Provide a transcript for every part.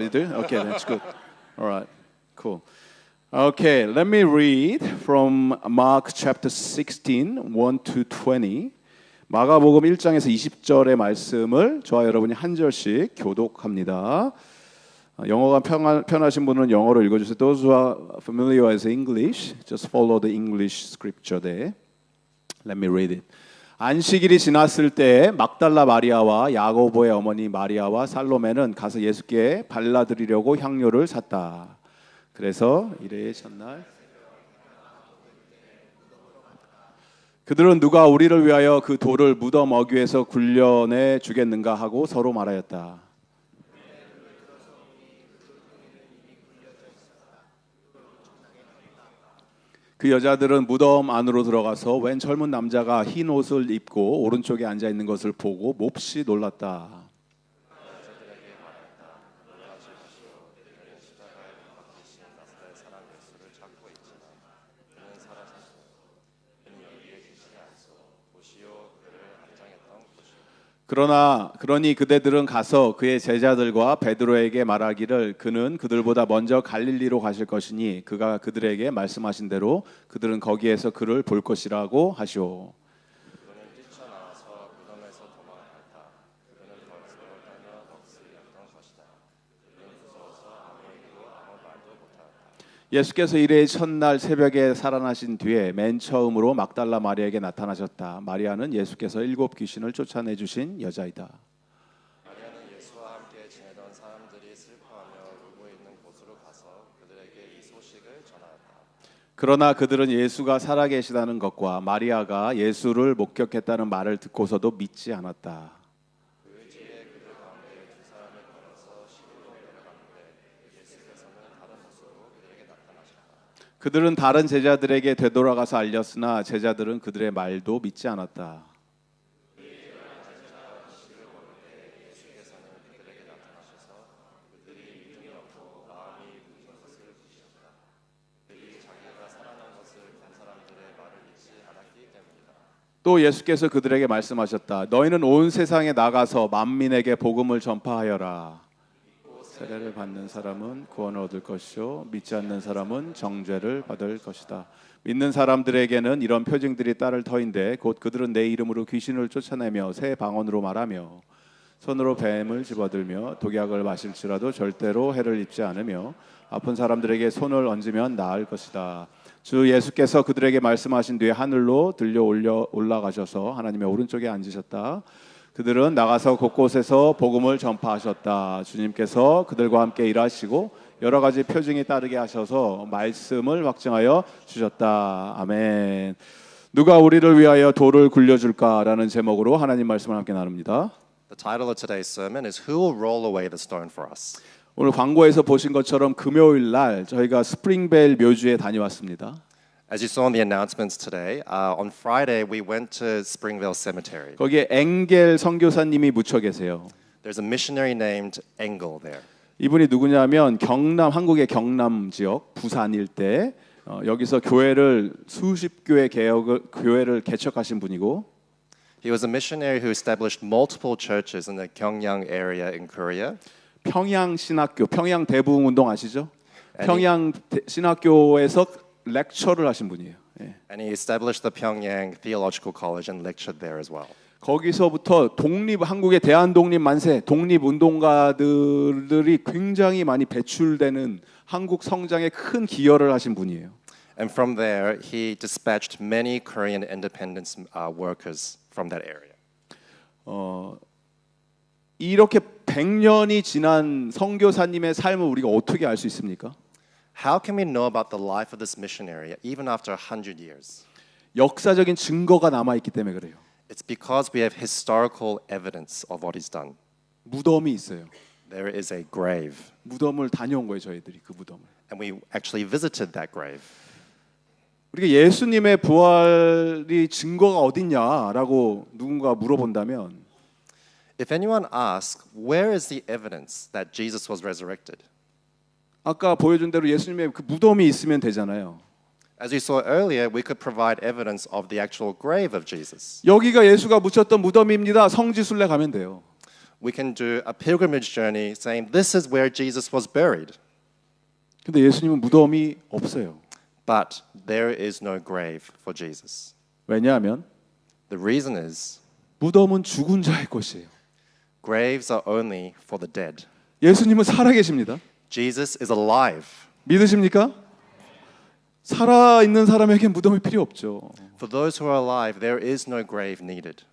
You do? Okay, that's good. All right, cool. Okay, let me read from Mark chapter 16, 1 to 20. 마가복음 1장에서 20절의 말씀을 저와 여러분이 한 절씩 교독합니다. 영어가 편하신 분은 영어로 읽어주세요. Those who are familiar with English, just follow the English scripture there. Let me read it. 안식일이 지났을 때 막달라 마리아와 야고보의 어머니 마리아와 살로메는 가서 예수께 발라드리려고 향료를 샀다. 그래서 이레의 첫날 그들은 누가 우리를 위하여 그 돌을 무덤 어귀에서 굴려내 주겠는가 하고 서로 말하였다. 그 여자들은 무덤 안으로 들어가서 웬 젊은 남자가 흰 옷을 입고 오른쪽에 앉아 있는 것을 보고 몹시 놀랐다. 그러니 그대들은 가서 그의 제자들과 베드로에게 말하기를 그는 그들보다 먼저 갈릴리로 가실 것이니 그가 그들에게 말씀하신 대로 그들은 거기에서 그를 볼 것이라고 하시오. 그는 뛰쳐나와서 무덤에서 도망갔다. 그는 볏을 타며 볏을 엮던 것이다. 그는 무서워서 아무에게도 아무 말도 못하였다. 예수께서 이레의 첫날 새벽에 살아나신 뒤에 맨 처음으로 막달라 마리아에게 나타나셨다. 마리아는 예수께서 7 귀신을 쫓아내 주신 여자이다. 마리아는 예수와 함께 지내던 사람들이 슬퍼하며 울고 있는 곳으로 가서 그들에게 이 소식을 전하였다. 그러나 그들은 예수가 살아계시다는 것과 마리아가 예수를 목격했다는 말을 듣고서도 믿지 않았다. 그들은 다른 제자들에게 되돌아가서 알렸으나 제자들은 그들의 말도 믿지 않았다. 또 예수께서 그들에게 말씀하셨다. 너희는 온 세상에 나가서 만민에게 복음을 전파하여라. 세례를 받는 사람은 구원을 얻을 것이요 믿지 않는 사람은 정죄를 받을 것이다. 믿는 사람들에게는 이런 표징들이 따를 터인데 곧 그들은 내 이름으로 귀신을 쫓아내며 새 방언으로 말하며 손으로 뱀을 집어들며 독약을 마실지라도 절대로 해를 입지 않으며 아픈 사람들에게 손을 얹으면 나을 것이다. 주 예수께서 그들에게 말씀하신 뒤에 하늘로 들려 올라가셔서 하나님의 오른쪽에 앉으셨다. 그들은 나가서 곳곳에서 복음을 전파하셨다. 주님께서 그들과 함께 일하시고 여러 가지 표징이 따르게 하셔서 말씀을 확증하여 주셨다. 아멘. 누가 우리를 위하여 돌을 굴려줄까라는 제목으로 하나님 말씀을 함께 나눕니다. The title of today's sermon is Who will roll away the stone for us? 오늘 광고에서 보신 것처럼 금요일 날 저희가 스프링벨 묘지에 다녀왔습니다. As you saw in the announcements today, on Friday we went to Springvale Cemetery. 거기에 엥겔 선교사님이 묻혀 계세요. There's a missionary named Engel there. 이분이 누구냐면 한국의 경남 지역 부산 일대 여기서 교회를 수십 교회 교회를 개척하신 분이고 He was a missionary who established multiple churches in the Gyeongyang area in Korea. 평양 신학교, 평양 대부흥 운동 아시죠? 평양 신학교에서 렉처를 하신 분이에요. 예. And he established the Pyongyang Theological College and lectured there as well. 거기서부터 한국의 대한 독립 만세, 독립 운동가들이 굉장히 많이 배출되는 한국 성장에 큰 기여를 하신 분이에요. And from there, he dispatched many Korean independence workers from that area. 이렇게 100년이 지난 선교사님의 삶을 우리가 어떻게 알 수 있습니까? How can we know about the life of this missionary even after 100 years? 역사적인 증거가 남아 있기 때문에 그래요. It's because we have historical evidence of what he's done. 무덤이 있어요. There is a grave. 무덤을 다녀온 거예요, 저희들이 그 무덤을. And we actually visited that grave. 우리가 예수님의 부활이 증거가 어딨냐라고 누군가 물어본다면 If anyone asks, where is the evidence that Jesus was resurrected? 아까 보여준 대로 예수님의 그 무덤이 있으면 되잖아요. As we saw earlier, we could provide evidence of the actual grave of Jesus. 여기가 예수가 묻혔던 무덤입니다. 성지순례 가면 돼요. We can do a pilgrimage journey saying this is where Jesus was buried. 근데 예수님은 무덤이 없어요. But there is no grave for Jesus. 왜냐하면 The reason is 무덤은 죽은 자의 것이에요. graves are only for the dead. 예수님은 살아계십니다. Jesus is alive. 믿으십니까? 살아있는 사람에게 무덤이 필요 없죠. For those who are alive, there is no grave needed.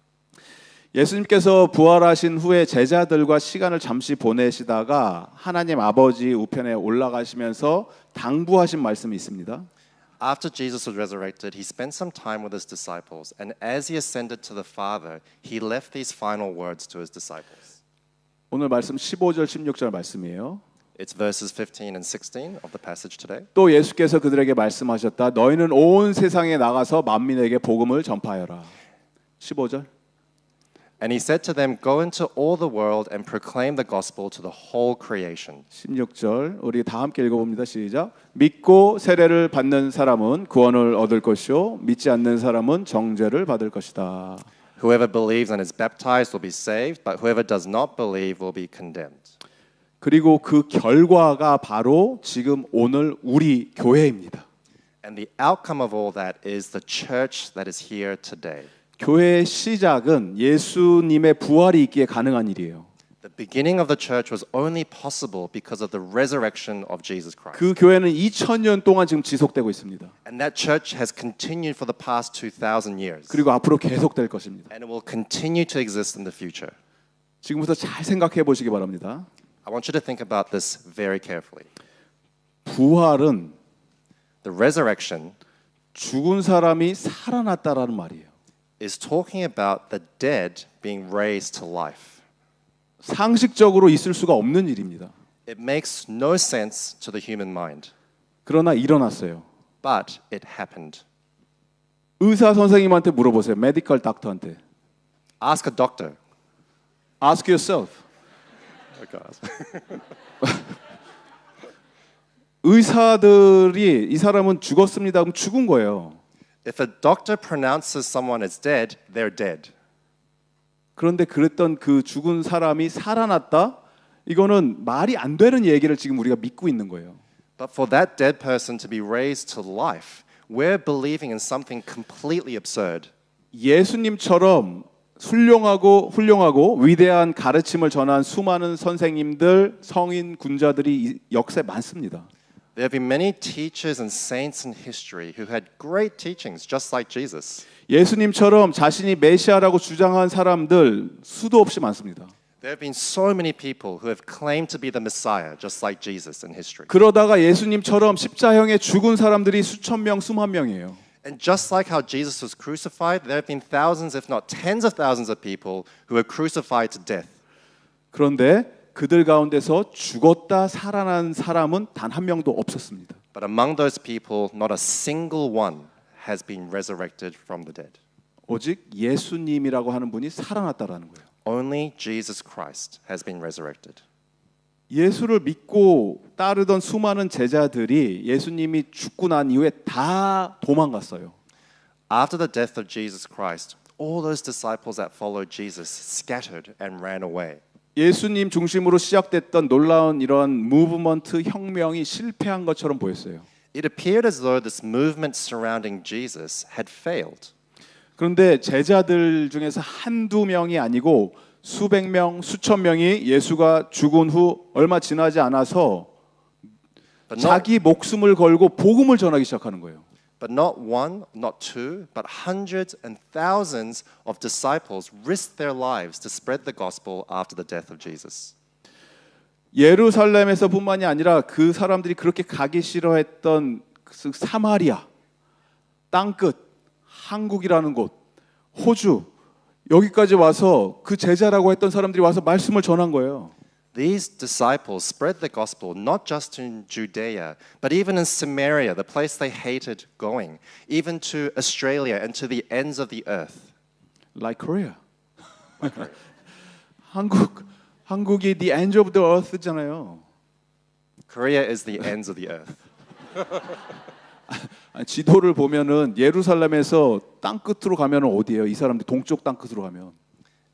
예수님께서 부활하신 후에 제자들과 시간을 잠시 보내시다가 하나님 아버지 우편에 올라가시면서 당부하신 말씀이 있습니다. After Jesus was resurrected, he spent some time with his disciples, and as he ascended to the Father, he left these final words to his disciples. 오늘 말씀 15절 16절 말씀이에요. It's verses 15 and 16 of the passage today. 또 예수께서 그들에게 말씀하셨다. 너희는 온 세상에 나가서 만민에게 복음을 전파하여라. 15절. And he said to them, Go into all the world and proclaim the gospel to the whole creation. 16절 우리 다 함께 읽어봅니다. 시작. 믿고 세례를 받는 사람은 구원을 얻을 것이요 믿지 않는 사람은 정죄를 받을 것이다. Whoever believes and is baptized will be saved, but whoever does not believe will be condemned. 그리고 그 결과가 바로 지금 오늘 우리 교회입니다. And the outcome of all that is the church that is here today. 교회의 시작은 예수님의 부활이 있기에 가능한 일이에요. The beginning of the church was only possible because of the resurrection of Jesus Christ. 그 교회는 2000년 동안 지금 지속되고 있습니다. And that church has continued for the past 2,000 years. 그리고 앞으로 계속될 것입니다. And it will continue to exist in the future. 지금부터 잘 생각해 보시기 바랍니다. I want you to think about this very carefully. 부활은 The resurrection 죽은 사람이 살아났다라는 말이에요. is talking about the dead being raised to life. 상식적으로 있을 수가 없는 일입니다. It makes no sense to the human mind, 그러나 일어났어요. but it happened. 의사 선생님한테 물어보세요. 메디컬 닥터한테. Ask a doctor. Ask yourself. 의사들이 이 사람은 죽었습니다. 그럼 죽은 거예요. If a doctor pronounces someone as dead, they're dead. 그런데 그랬던 그 죽은 사람이 살아났다? 이거는 말이 안 되는 얘기를 지금 우리가 믿고 있는 거예요. But for that dead person to be raised to life, we're believing in something completely absurd. 예수님처럼 훌륭하고 위대한 가르침을 전한 수많은 선생님들, 성인 군자들이 역사에 많습니다. There have been many teachers and saints in history who had great teachings just like Jesus. 예수님처럼 자신이 메시아라고 주장한 사람들 수도 없이 많습니다. There have been so many people who have claimed to be the Messiah just like Jesus in history. 그러다가 예수님처럼 십자형에 죽은 사람들이 수천 명, 수만 명이에요. And just like how Jesus was crucified, there have been thousands, if not tens of thousands of people who were crucified to death. 그런데 그들 가운데서 죽었다 살아난 사람은 단 한 명도 없었습니다. But among those people, not a single one has been resurrected from the dead. 오직 예수님이라고 하는 분이 살아났다라는 거예요. Only Jesus Christ has been resurrected. 예수를 믿고 따르던 수많은 제자들이 예수님이 죽고 난 이후에 다 도망갔어요. After the death of Jesus Christ, all those disciples that followed Jesus scattered and ran away. 예수님 중심으로 시작됐던 놀라운 이런 무브먼트 혁명이 실패한 것처럼 보였어요. It appeared as though this movement surrounding Jesus had failed. 그런데 제자들 중에서 한두 명이 아니고 수백 명, 수천 명이 예수가 죽은 후 얼마 지나지 않아서 자기 목숨을 걸고 복음을 전하기 시작하는 거예요. But not one, not two, but hundreds and thousands of disciples risked their lives to spread the gospel after the death of Jesus. 예루살렘에서뿐만이 아니라 그 사람들이 그렇게 가기 싫어했던 그 사마리아, 땅끝, 한국이라는 곳, 호주 여기까지 와서 그 제자라고 했던 사람들이 와서 말씀을 전한 거예요. These disciples spread the gospel not just in Judea, but even in Samaria, the place they hated going, even to Australia and to the ends of the earth. Like Korea. 한국이 the ends of the earth잖아요. Korea is the ends of the earth. 지도를 보면은 예루살렘에서 땅 끝으로 가면은 어디예요? 이 사람들 동쪽 땅 끝으로 가면.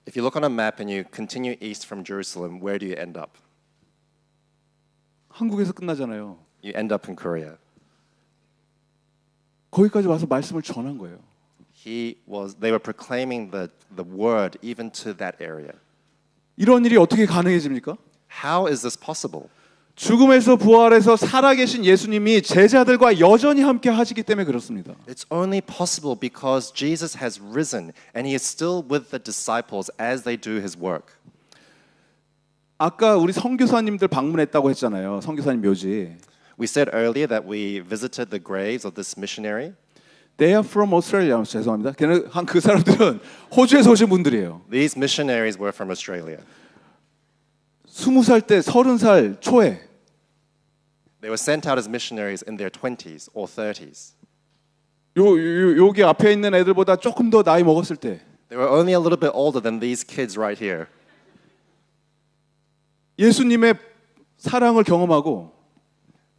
If you look on a map and you continue east from Jerusalem, where do you end up? 한국에서 끝나잖아요. You end up in Korea. 거기까지 와서 말씀을 전한 거예요. They were proclaiming the word even to that area. 이런 일이 어떻게 가능해집니까? How is this possible? 죽음에서 부활해서 살아계신 예수님이 제자들과 여전히 함께 하시기 때문에 그렇습니다. It's only possible because Jesus has risen and he is still with the disciples as they do his work. 아까 우리 선교사님들 방문했다고 했잖아요. 선교사님 묘지. We said earlier that we visited the graves of this missionary. They are from Australia. 죄송합니다. 그 사람들은 호주에서 오신 분들이에요. These missionaries were from Australia. 20살 때 30살 초에 They were sent out as missionaries in their 20s or 30s. 여기 앞에 있는 애들보다 조금 더 나이 먹었을 때 They were only a little bit older than these kids right here. 예수님의 사랑을 경험하고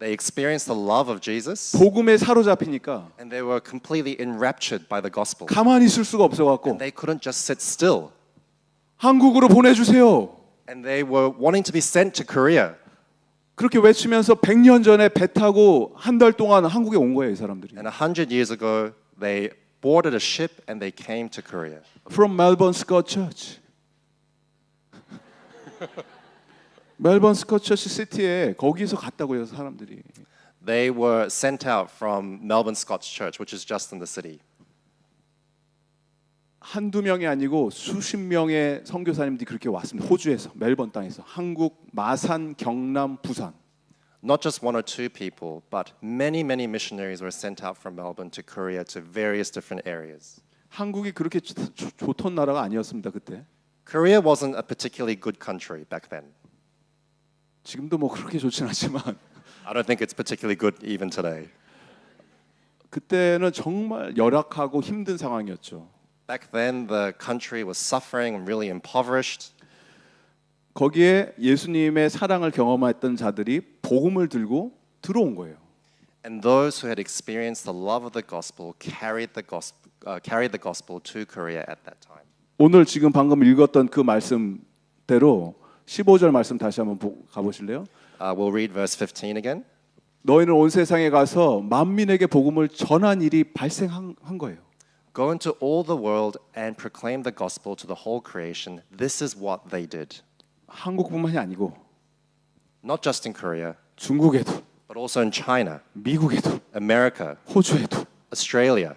They experienced the love of Jesus 복음에 사로잡히니까 and they were completely enraptured by the gospel. 가만히 있을 수가 없어갖고 And they couldn't just sit still. 한국으로 보내주세요. And they were wanting to be sent to Korea. 그렇게 외치면서 100년 전에 배 타고 한 달 동안 한국에 온 거예요, 이 사람들이. And 100 years ago, they boarded a ship and they came to Korea. From Melbourne Scott Church. 멜번 스코처시 시티에 거기서 갔다고요, 사람들이. They were sent out from Melbourne Scots Church, which is just in the city. 한두 명이 아니고 수십 명의 선교사님들이 그렇게 왔습니다. 호주에서, 멜번 땅에서, 한국, 마산, 경남, 부산. Not just one or two people, but many missionaries were sent out from Melbourne to Korea to various different areas. 한국이 그렇게 좋던 나라가 아니었습니다, 그때. Korea wasn't a particularly good country back then. 지금도 뭐 그렇게 좋진 않지만 I don't think it's particularly good even today. 그때는 정말 열악하고 힘든 상황이었죠. Back then, the country was suffering and really impoverished. 거기에 예수님의 사랑을 경험했던 자들이 복음을 들고 들어온 거예요. And those who had experienced the love of the gospel carried the gospel to Korea at that time. 오늘 지금 방금 읽었던 그 말씀대로 15절 말씀 다시 한번 가보실래요? We'll read verse 15 again. 너희는 온 세상에 가서 만민에게 복음을 전한 일이 발생한 거예요. Go into all the world and proclaim the gospel to the whole creation. This is what they did. 한국뿐만이 아니고 Not just in Korea, 중국에도, but also in China, 미국에도, America, 호주에도, Australia,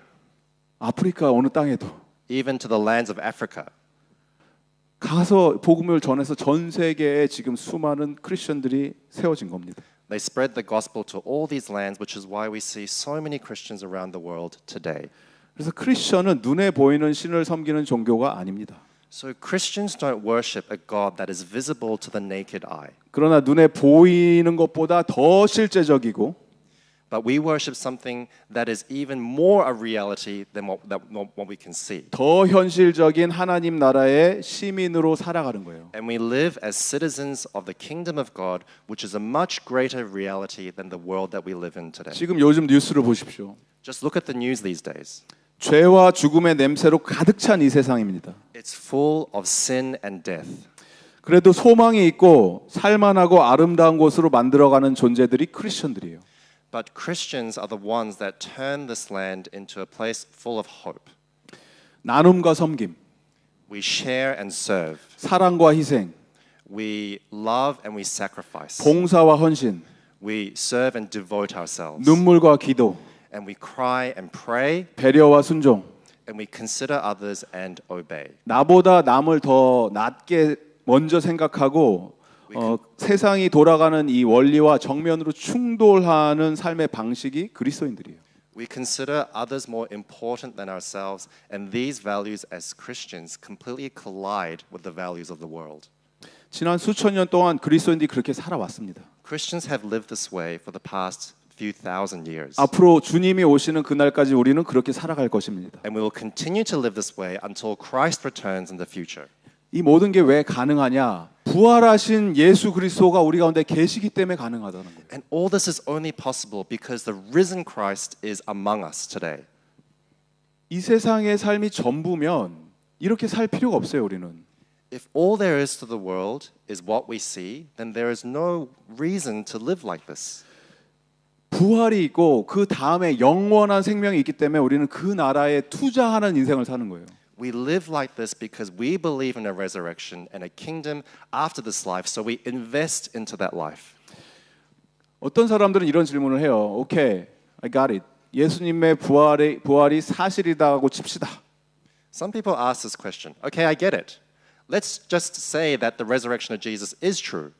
아프리카 어느 땅에도 even to the lands of Africa. 가서 복음을 전해서 전 세계에 지금 수많은 크리스천들이 세워진 겁니다. They spread the gospel to all these lands, which is why we see so many Christians around the world today. 그래서 크리스천은 눈에 보이는 신을 섬기는 종교가 아닙니다. So Christians don't worship a God that is visible to the naked eye. 그러나 눈에 보이는 것보다 더 실제적이고 But we worship something that is even more a reality than what we can see. 더 현실적인 하나님 나라의 시민으로 살아가는 거예요. And we live as citizens of the kingdom of God, which is a much greater reality than the world that we live in today. 지금 요즘 뉴스를 보십시오. Just look at the news these days. 죄와 죽음의 냄새로 가득 찬 이 세상입니다. It's full of sin and death. 그래도 소망이 있고 살만하고 아름다운 곳으로 만들어가는 존재들이 크리스천들이에요. But Christians are the ones that turn this land into a place full of hope. 나눔과 섬김, We share and serve. 사랑과 희생, We love and we sacrifice. 봉사와 헌신, We serve and devote ourselves. 눈물과 기도, And we cry and pray. 배려와 순종. And we consider others and obey. 나보다 남을 더 낮게 먼저 생각하고 세상이 돌아가는 이 원리와 정면으로 충돌하는 삶의 방식이 그리스도인들이에요. We consider others more important than ourselves, and these values as Christians completely collide with the values of the world. 지난 수천 년 동안 그리스도인들이 그렇게 살아왔습니다. Christians have lived this way for the past few thousand years. 앞으로 주님이 오시는 그날까지 우리는 그렇게 살아갈 것입니다. And we will continue to live this way until Christ returns in the future. 이 모든 게 왜 가능하냐? 부활하신 예수 그리스도가 우리 가운데 계시기 때문에 가능하다는 거예요. And all this is only possible because the risen Christ is among us today. 이 세상의 삶이 전부면 이렇게 살 필요가 없어요, 우리는. If all there is to the world is what we see, then there is no reason to live like this. 부활이 있고 그 다음에 영원한 생명이 있기 때문에 우리는 그 나라에 투자하는 인생을 사는 거예요. We live like this because we believe in a resurrection and a kingdom after this life, so we invest into that life. 어떤 사람들은 이런 질문을 해요. 오케이, I got it. 예수님의 부활이 사실이다고 칩시다. Some people ask this question. Okay, I get it. Let's just say that the resurrection of Jesus is true.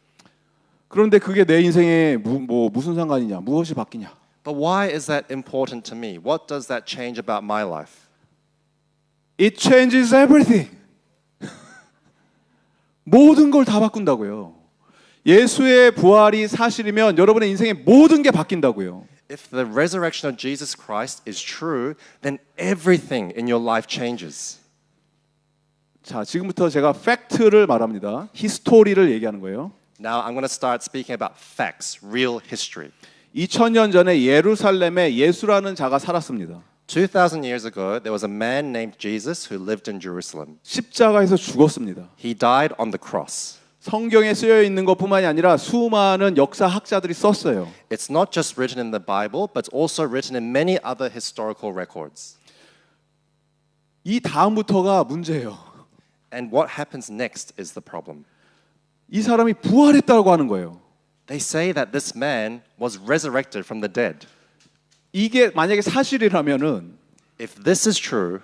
그런데 그게 내 인생에 무슨 상관이냐? 무엇이 바뀌냐? But why is that important to me? What does that change about my life? It changes everything. 모든 걸 다 바꾼다고요. 예수의 부활이 사실이면 여러분의 인생의 모든 게 바뀐다고요. If the resurrection of Jesus Christ is true, then everything in your life changes. 자, 지금부터 제가 팩트를 말합니다. 히스토리를 얘기하는 거예요. Now I'm going to start speaking about facts, real history. 2000년 전에 예루살렘에 예수라는 자가 살았습니다. 2,000 years ago, there was a man named Jesus who lived in Jerusalem. 십자가에서 죽었습니다. He died on the cross. 성경에 쓰여 있는 것뿐만이 아니라 수많은 역사학자들이 썼어요. It's not just written in the Bible, but it's also written in many other historical records. 이 다음부터가 문제예요. And what happens next is the problem. 이 사람이 부활했다고 하는 거예요. They say that this man was resurrected from the dead. 이게 만약에 사실이라면은 If this is true,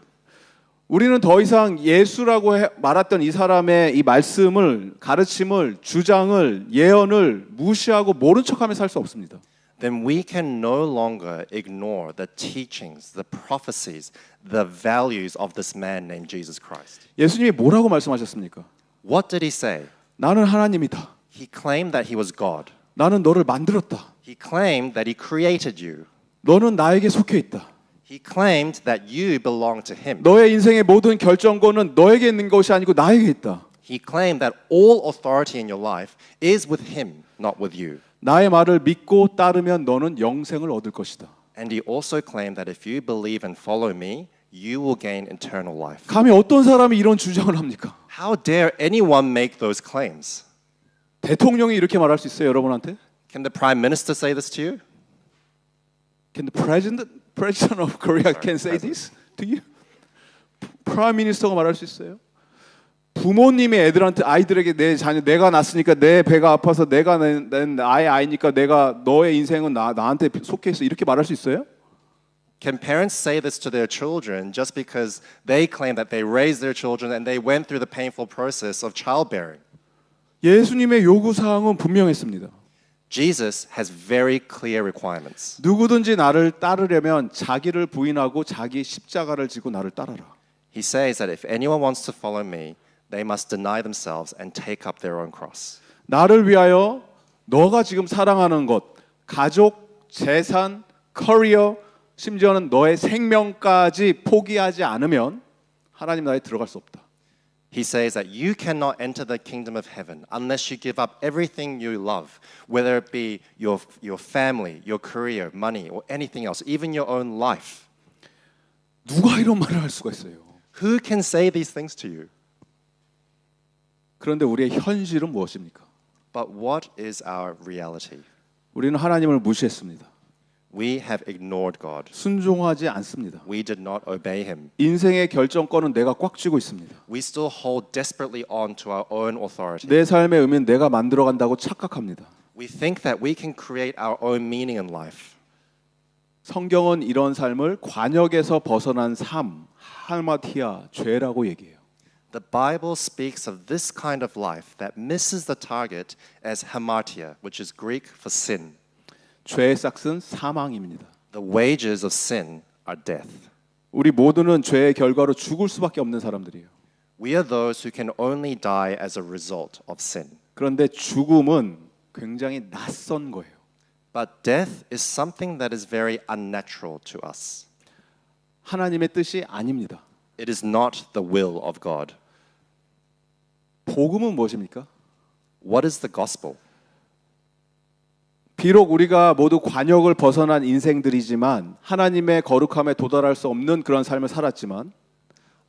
우리는 더 이상 예수라고 말했던 이 사람의 이 말씀을, 가르침을, 주장을, 예언을 무시하고 모른 척하며 살 수 없습니다. then we can no longer ignore the teachings, the prophecies, the values of this man named Jesus Christ. 예수님이 뭐라고 말씀하셨습니까? What did he say? 나는 하나님이다. He claimed that he was God. 나는 너를 만들었다. He claimed that he created you. 너는 나에게 속해 있다. He claimed that you belong to him. 너의 인생의 모든 결정권은 너에게 있는 것이 아니고 나에게 있다. He claimed that all authority in your life is with him, not with you. 나의 말을 믿고 따르면 너는 영생을 얻을 것이다. And he also claimed that if you believe and follow me, you will gain eternal life. 감히 어떤 사람이 이런 주장을 합니까? How dare anyone make those claims? 대통령이 이렇게 말할 수 있어요, 여러분한테? Can the prime minister say this to you? Can the president of Korea can say this to you? 프라임 미니스터가 말할 수 있어요? 부모님이 애들한테 아이들에게 내 자녀 내가 낳았으니까 내 배가 아파서 내가 낸 아이 아이니까 내가 너의 인생은 나한테 속해 있어 이렇게 말할 수 있어요? Can parents say this to their children just because they claim that they raised their children and they went through the painful process of childbearing? 예수님의 요구 사항은 분명했습니다. Jesus has very clear requirements. 누구든지 나를 따르려면 자기를 부인하고 자기 십자가를 지고 나를 따라라. He says that if anyone wants to follow me, they must deny themselves and take up their own cross. 나를 위하여 너가 지금 사랑하는 것, 가족, 재산, 커리어, 심지어는 너의 생명까지 포기하지 않으면 하나님 나라에 들어갈 수 없다. He says that you cannot enter the kingdom of heaven unless you give up everything you love, whether it be your family, your career, money, or anything else, even your own life. 누가 이런 말을 할 수가 있어요? Who can say these things to you? 그런데 우리의 현실은 무엇입니까? But what is our reality? 우리는 하나님을 무시했습니다. We have ignored God. 순종하지 않습니다. We did not obey him. 인생의 결정권은 내가 꽉 쥐고 있습니다. We still hold desperately on to our own authority. 내 삶의 의미는 내가 만들어간다고 착각합니다. We think that we can create our own meaning in life. 성경은 이런 삶을 관역에서 벗어난 삶, 하마티아, 죄라고 얘기해요. The Bible speaks of this kind of life that misses the target as hamartia, which is Greek for sin. 죄의 싹은 사망입니다. The wages of sin are death. 우리 모두는 죄의 결과로 죽을 수밖에 없는 사람들이에요. We are those who can only die as a result of sin. 그런데 죽음은 굉장히 낯선 거예요. But death is something that is very unnatural to us. 하나님의 뜻이 아닙니다. It is not the will of God. 복음은 무엇입니까? What is the gospel? 비록 우리가 모두 관역을 벗어난 인생들이지만 하나님의 거룩함에 도달할 수 없는 그런 삶을 살았지만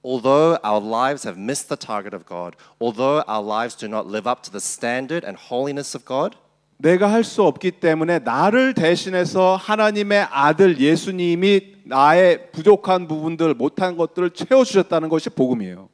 although our lives have missed the target of God, although our lives do not live up to the standard and holiness of God, 내가 할 수 없기 때문에 나를 대신해서 하나님의 아들 예수님이 나의 부족한 부분들, 못한 것들을 채워주셨다는 것이 복음이에요.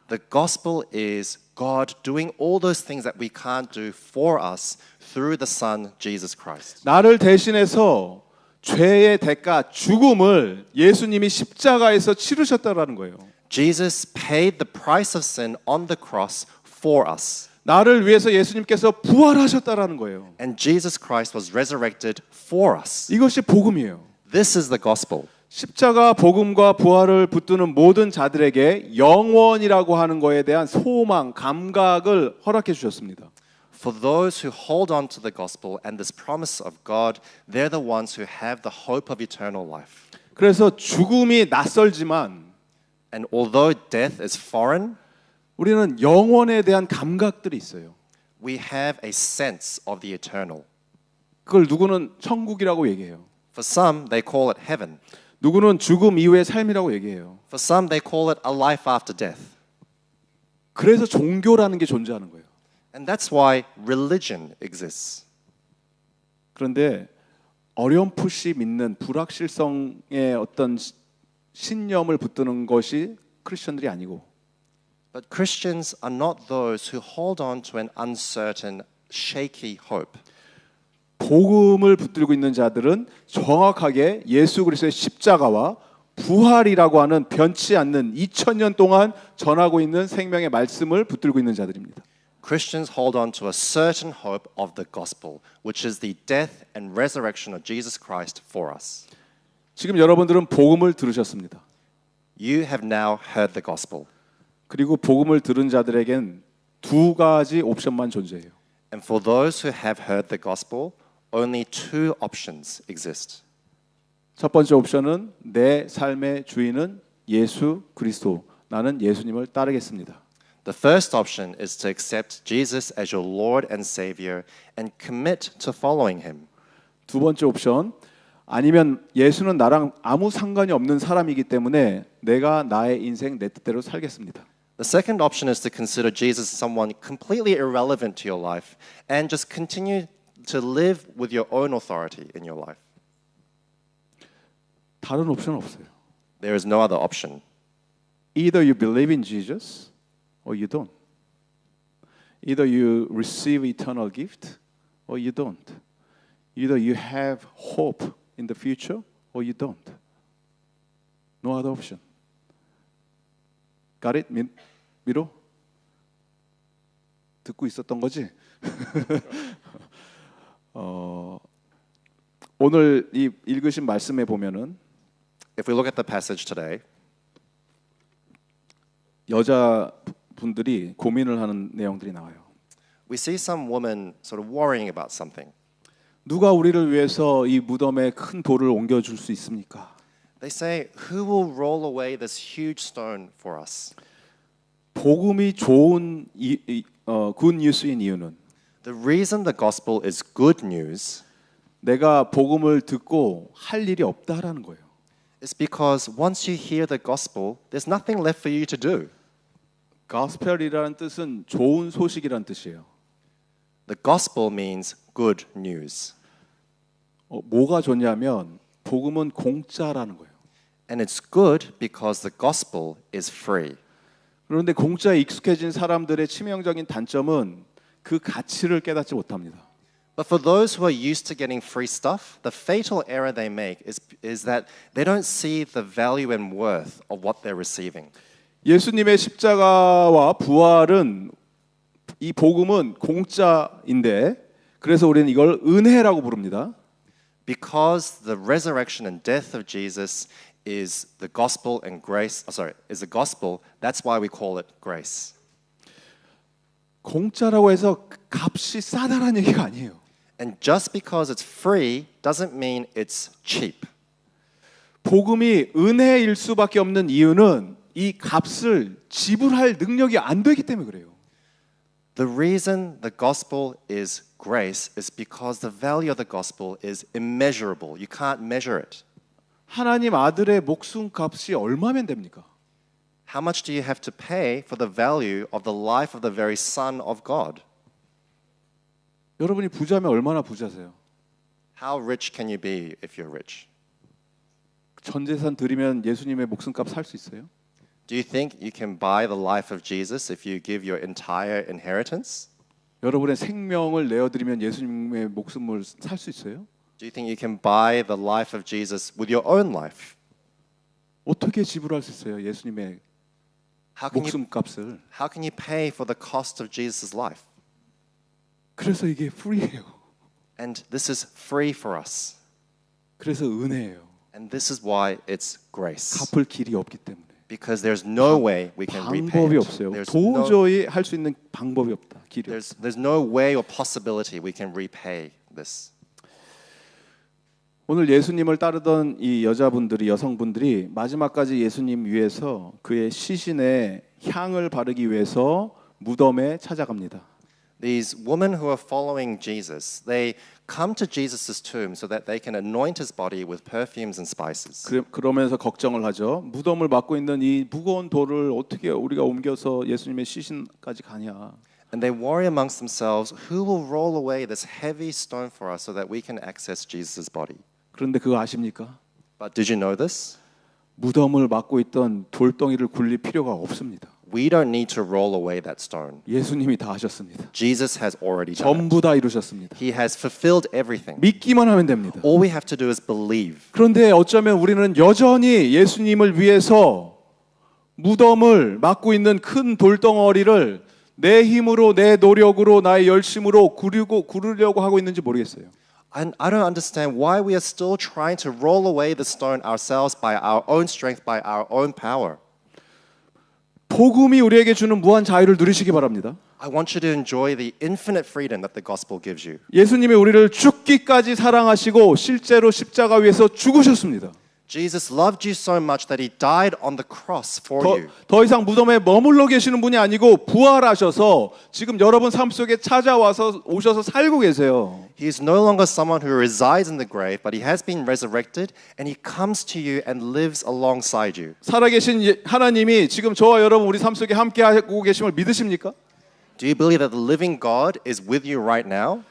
the gospel is God doing all those things that we can't do for us through the Son, Jesus Christ. 나를 대신해서 죄의 대가, 죽음을 예수님이 십자가에서 치르셨다라는 거예요. Jesus paid the price of sin on the cross for us. 나를 위해서 예수님께서 부활하셨다라는 거예요. And Jesus Christ was resurrected for us. 이것이 복음이에요. This is the gospel. 십자가 복음과 부활을 붙드는 모든 자들에게 영원이라고 하는 거에 대한 소망, 감각을 허락해 주셨습니다. For those who hold on to the gospel and this promise of God, they're the ones who have the hope of eternal life. 그래서 죽음이 낯설지만 And although death is foreign, 우리는 영원에 대한 감각들이 있어요. we have a sense of the eternal. 그걸 누구는 천국이라고 얘기해요. For some, they call it heaven. 누구는 죽음 이후의 삶이라고 얘기해요. For some, they call it a life after death. 그래서 종교라는 게 존재하는 거예요. And that's why religion exists. 그런데 어렴풋이 믿는 불확실성의 어떤 신념을 붙드는 것이 크리스천들이 아니고 But Christians are not those who hold on to an uncertain, shaky hope. 복음을 붙들고 있는 자들은 정확하게 예수 그리스도의 십자가와 부활이라고 하는 변치 않는 2000년 동안 전하고 있는 생명의 말씀을 붙들고 있는 자들입니다. Christians hold on to a certain hope of the gospel, which is the death and resurrection of Jesus Christ for us. 지금 여러분들은 복음을 들으셨습니다. You have now heard the gospel. 그리고 복음을 들은 자들에겐 두 가지 옵션만 존재해요. And for those who have heard the gospel, only two options exist. 첫 번째 옵션은 내 삶의 주인은 예수 그리스도. 나는 예수님을 따르겠습니다. The first option is to accept Jesus as your Lord and Savior and commit to following him. 두 번째 옵션 아니면 예수는 나랑 아무 상관이 없는 사람이기 때문에 내가 나의 인생 내 뜻대로 살겠습니다. The second option is to consider Jesus as someone completely irrelevant to your life and just continue to live with your own authority in your life. 다른 옵션은 없어요. There is no other option. Either you believe in Jesus or you don't. Either you receive eternal gift or you don't. Either you have hope in the future or you don't. No other option. Got it? 미로? 듣고 있었던 거지? 오늘 이 읽으신 말씀에 보면은 If we look at the passage today, 여자분들이 고민을 하는 내용들이 나와요. we see some women sort of worrying about something. 누가 우리를 위해서 이 무덤에 큰 돌을 옮겨줄 수 있습니까? They say, who will roll away this huge stone for us? 복음이 좋은 굿 뉴스인 이유는 The reason the gospel is good news 내가 복음을 듣고 할 일이 없다라는 거예요. is because once you hear the gospel, there's nothing left for you to do. 가스펠이라는 뜻은 좋은 소식이라는 뜻이에요. The gospel means good news. 뭐가 좋냐면 복음은 공짜라는 거예요. And it's good because the gospel is free. 그런데 공짜에 익숙해진 사람들의 치명적인 단점은 그 가치를 깨닫지 못합니다. But for those who are used to getting free stuff, the fatal error they make is that they don't see the value and worth of what they're receiving. 예수님의 십자가와 부활은 이 복음은 공짜인데 그래서 우리는 이걸 은혜라고 부릅니다. Because the resurrection and death of Jesus is the gospel and grace, is the gospel, that's why we call it grace. 공짜라고 해서 값이 싸다라는 얘기가 아니에요. And just because it's free doesn't mean it's cheap. 복음이 은혜일 수밖에 없는 이유는 이 값을 지불할 능력이 안 되기 때문에 그래요. The reason the gospel is grace is because the value of the gospel is immeasurable. You can't measure it. 하나님 아들의 목숨 값이 얼마면 됩니까? How much do you have to pay for the value of the life of the very Son of God? 여러분이 부자면 얼마나 부자세요? How rich can you be if you're rich? 전 재산 드리면 예수님의 목숨값 살 수 있어요? Do you think you can buy the life of Jesus if you give your entire inheritance? 여러분의 생명을 내어드리면 예수님의 목숨을 살 수 있어요? Do you think you can buy the life of Jesus with your own life? 어떻게 지불할 수 있어요? 예수님의 목숨값을. How can you pay for the cost of Jesus' life? 그래서 이게 프리예요. And this is free for us. 그래서 은혜예요. And this is why it's grace. 갚을 길이 없기 때문에. Because there's no way we can repay 방법이 it. 없어요. There's 도저히 할 수 있는 방법이 없다. 길이 없다. there's no way or possibility we can repay this. 오늘 예수님을 따르던 이 여성분들이 마지막까지 예수님 위해서 그의 시신에 향을 바르기 위해서 무덤에 찾아갑니다. These women who are following Jesus, they come to Jesus' tomb so that they can anoint his body with perfumes and spices. 그러면서 걱정을 하죠. 무덤을 막고 있는 이 무거운 돌을 어떻게 우리가 옮겨서 예수님의 시신까지 가냐. And they worry amongst themselves, who will roll away this heavy stone for us so that we can access Jesus' body? 그런데 그거 아십니까? But did you know this? 무덤을 막고 있던 돌덩이를 굴릴 필요가 없습니다. We don't need to roll away that stone. 예수님이 다 하셨습니다. Jesus has already done it. 전부 다 이루셨습니다. He has fulfilled everything. 믿기만 하면 됩니다. All we have to do is believe. 그런데 어쩌면 우리는 여전히 예수님을 위해서 무덤을 막고 있는 큰 돌덩어리를 내 힘으로, 내 노력으로, 나의 열심으로 구르려고 하고 있는지 모르겠어요. And I don't understand why we are still trying to roll away the stone ourselves by our own strength, by our own power. 복음이 우리에게 주는 무한 자유를 누리시기 바랍니다. I want you to enjoy the infinite freedom that the gospel gives you. 예수님이 우리를 죽기까지 사랑하시고 실제로 십자가 위에서 죽으셨습니다. Jesus loved you so much that he died on the cross for you. 더 이상 무덤에 머물러 계시는 분이 아니고 부활하셔서 지금 여러분 삶 속에 찾아와서 오셔서 살고 계세요. He is no longer someone who resides in the grave, but he has been resurrected and he comes to you and lives alongside you. 살아계신 하나님이 지금 저와 여러분 우리 삶 속에 함께 하고 계심을 믿으십니까? Do you believe that the living God is with you right now?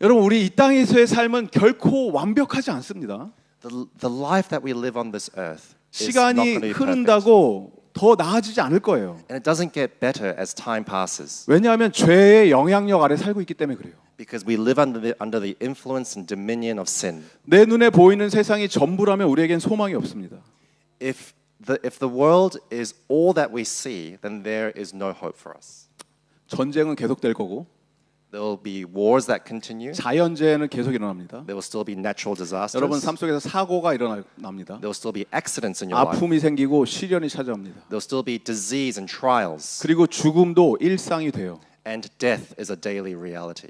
여러분 우리 이 땅에서의 삶은 결코 완벽하지 않습니다. The life that we live on this earth is not 시간이 going to be perfect. 흐른다고 더 나아지지 않을 거예요. And it doesn't get better as time passes 왜냐하면 죄의 영향력 아래 살고 있기 때문에 그래요. because we live under the influence and dominion of sin. 내 눈에 보이는 세상이 전부라면 우리에겐 소망이 없습니다. If the world is all that we see, then there is no hope for us. 전쟁은 계속될 거고 There will be wars that continue. 자연재해는 계속 일어납니다. There will still be natural disasters. 여러분 삶 속에서 사고가 일어납니다. There will still be accidents in your life. 아픔이 생기고 시련이 찾아옵니다. There will still be disease and trials. 그리고 죽음도 일상이 돼요. And death is a daily reality.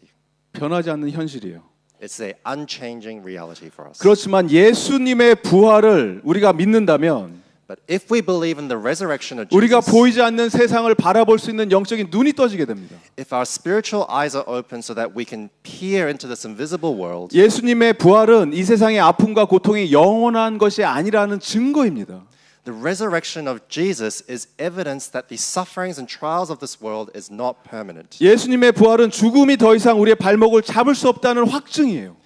변하지 않는 현실이에요. It's a unchanging reality for us. 그렇지만 예수님의 부활을 우리가 믿는다면 But if we believe in the resurrection of 우리가 Jesus, 보이지 않는 세상을 바라볼 수 있는 영적인 눈이 떠지게 됩니다. if our spiritual eyes are open so that we can peer into this invisible world, 예수님의 부활은 이 세상의 아픔과 고통이 영원한 것이 아니라는 증거입니다. the resurrection of Jesus is evidence that the sufferings and trials of this world is not permanent. 예수님의 부활은 죽음이 더 이상 우리의 발목을 잡을 수 없다는 확증이에요.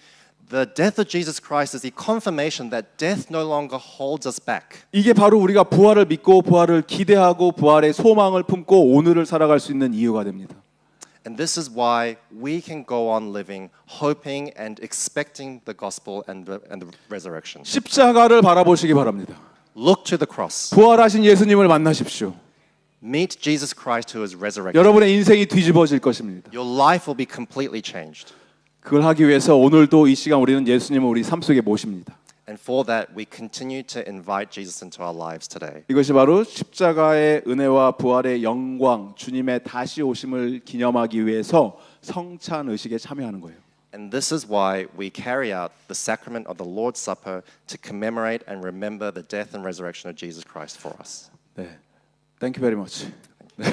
The death of Jesus Christ is the confirmation that death no longer holds us back. 이게 바로 우리가 부활을 믿고 부활을 기대하고 부활의 소망을 품고 오늘을 살아갈 수 있는 이유가 됩니다. And this is why we can go on living, hoping and expecting the gospel and the resurrection. 십자가를 바라보시기 바랍니다. Look to the cross. 부활하신 예수님을 만나십시오. Meet Jesus Christ who is resurrected. 여러분의 인생이 뒤집어질 것입니다. Your life will be completely changed. 그걸 하기 위해서 오늘도 이 시간 우리는 예수님을 우리 삶 속에 모십니다. And for that, we continue to invite Jesus into our lives today. 이것이 바로 십자가의 은혜와 부활의 영광, 주님의 다시 오심을 기념하기 위해서 성찬 의식에 참여하는 거예요. And this is why we carry out the sacrament of the Lord's Supper to commemorate and remember the death and resurrection of Jesus Christ for us. 네, Thank you very much. 네.